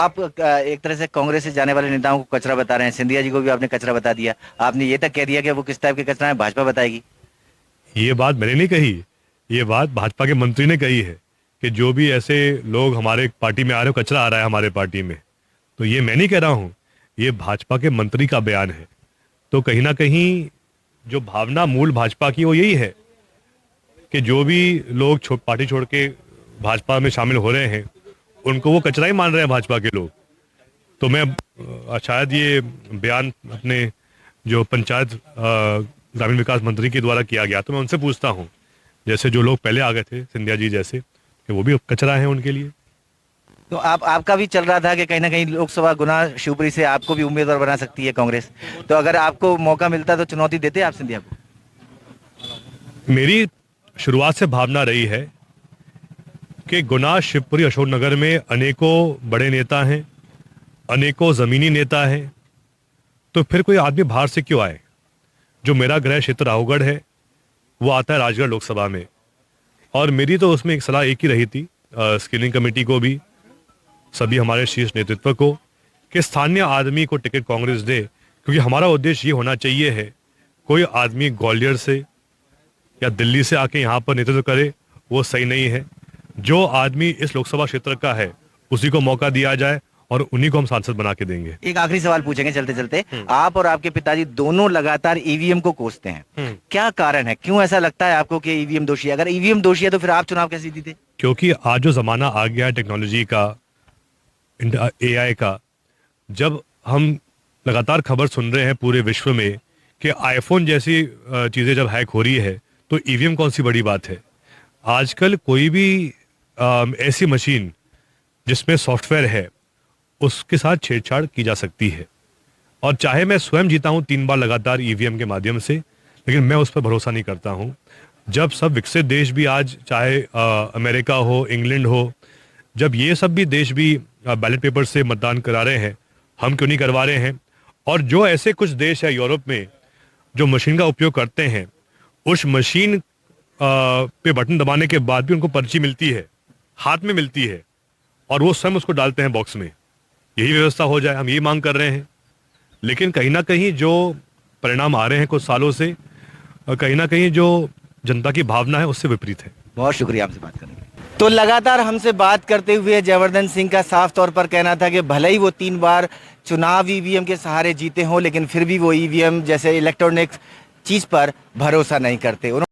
आप एक तरह से कांग्रेस से जाने वाले नेताओं को कचरा बता रहे हैं। सिंधिया जी को भी आपने कचरा बता दिया। आपने ये तक कह दिया कि वो किस टाइप के कचरा है, भाजपा बताएगी। ये बात मैंने नहीं कही, ये बात भाजपा के मंत्री ने कही है कि जो भी ऐसे लोग हमारे पार्टी में आ रहे हो, कचरा आ रहा है हमारे पार्टी में। तो ये मैं नहीं कह रहा हूँ, ये भाजपा के मंत्री का बयान है। तो कहीं ना कहीं जो भावना मूल भाजपा की वो यही है कि जो भी लोग पार्टी छोड़ के भाजपा में शामिल हो रहे हैं उनको वो कचरा ही मान रहे हैं भाजपा के लोग। तो मैं शायद ये बयान अपने जो पंचायत ग्रामीण विकास मंत्री के द्वारा किया गया, तो मैं उनसे पूछता हूँ, जैसे जो लोग पहले आ गए थे सिंधिया जी जैसे, कि वो भी कचरा है उनके लिए। तो आपका भी चल रहा था कि कहीं ना कहीं लोकसभा गुना शिवपुरी से आपको भी उम्मीदवार बना सकती है कांग्रेस। तो अगर आपको मौका मिलता तो चुनौती देते आप सिंधिया को? मेरी शुरुआत से भावना रही है कि गुना, शिवपुरी, अशोकनगर में अनेकों बड़े नेता हैं, अनेकों जमीनी नेता हैं। तो फिर कोई आदमी बाहर से क्यों आए? जो मेरा गृह क्षेत्र राहुगढ़ है वो आता है राजगढ़ लोकसभा में। और मेरी तो उसमें एक सलाह एक ही रही थी स्क्रीनिंग कमेटी को भी, सभी हमारे शीर्ष नेतृत्व को, कि स्थानीय आदमी को टिकट कांग्रेस दे। क्योंकि हमारा उद्देश्य ये होना चाहिए है, कोई आदमी ग्वालियर से या दिल्ली से आके यहाँ पर नेतृत्व करे वो सही नहीं है। जो आदमी इस लोकसभा क्षेत्र का है उसी को मौका दिया जाए और उन्हीं को हम सांसद बना के देंगे। एक आखिरी सवाल पूछेंगे चलते चलते। आप और आपके पिताजी दोनों लगातार ईवीएम को कोसते हैं, क्या कारण है? क्यों ऐसा लगता है आपको कि ईवीएम दोषी है? अगर ईवीएम दोषी है तो फिर आप चुनाव कैसे जीते? क्योंकि आज जो जमाना आ गया है टेक्नोलॉजी का, एआई का, जब हम लगातार खबर सुन रहे हैं पूरे विश्व में कि आईफोन जैसी चीजें जब हैक हो रही है, तो ईवीएम कौन सी बड़ी बात है। आजकल कोई भी ऐसी मशीन जिसमें सॉफ्टवेयर है उसके साथ छेड़छाड़ की जा सकती है। और चाहे मैं स्वयं जीता हूं 3 बार लगातार ईवीएम के माध्यम से, लेकिन मैं उस पर भरोसा नहीं करता हूं। जब सब विकसित देश भी आज, चाहे अमेरिका हो, इंग्लैंड हो, जब ये सब भी देश भी बैलेट पेपर से मतदान करा रहे हैं, हम क्यों नहीं करवा रहे हैं? और जो ऐसे कुछ देश है यूरोप में जो मशीन का उपयोग करते हैं, उस मशीन पे बटन दबाने के बाद भी उनको पर्ची मिलती है, हाथ में मिलती है, और वो स्वयं उसको डालते हैं बॉक्स में। यही व्यवस्था हो जाए, हम यही मांग कर रहे हैं। लेकिन कहीं ना कहीं जो परिणाम आ रहे हैं कुछ सालों से, कहीं ना कहीं जो जनता की भावना है उससे विपरीत है। बहुत शुक्रिया आपसे बात करने के लिए। तो लगातार हमसे बात करते हुए जयवर्धन सिंह का साफ तौर पर कहना था कि भले ही वो 3 बार चुनाव ईवीएम के सहारे जीते हों, लेकिन फिर भी वो ईवीएम जैसे इलेक्ट्रॉनिक्स चीज पर भरोसा नहीं करते।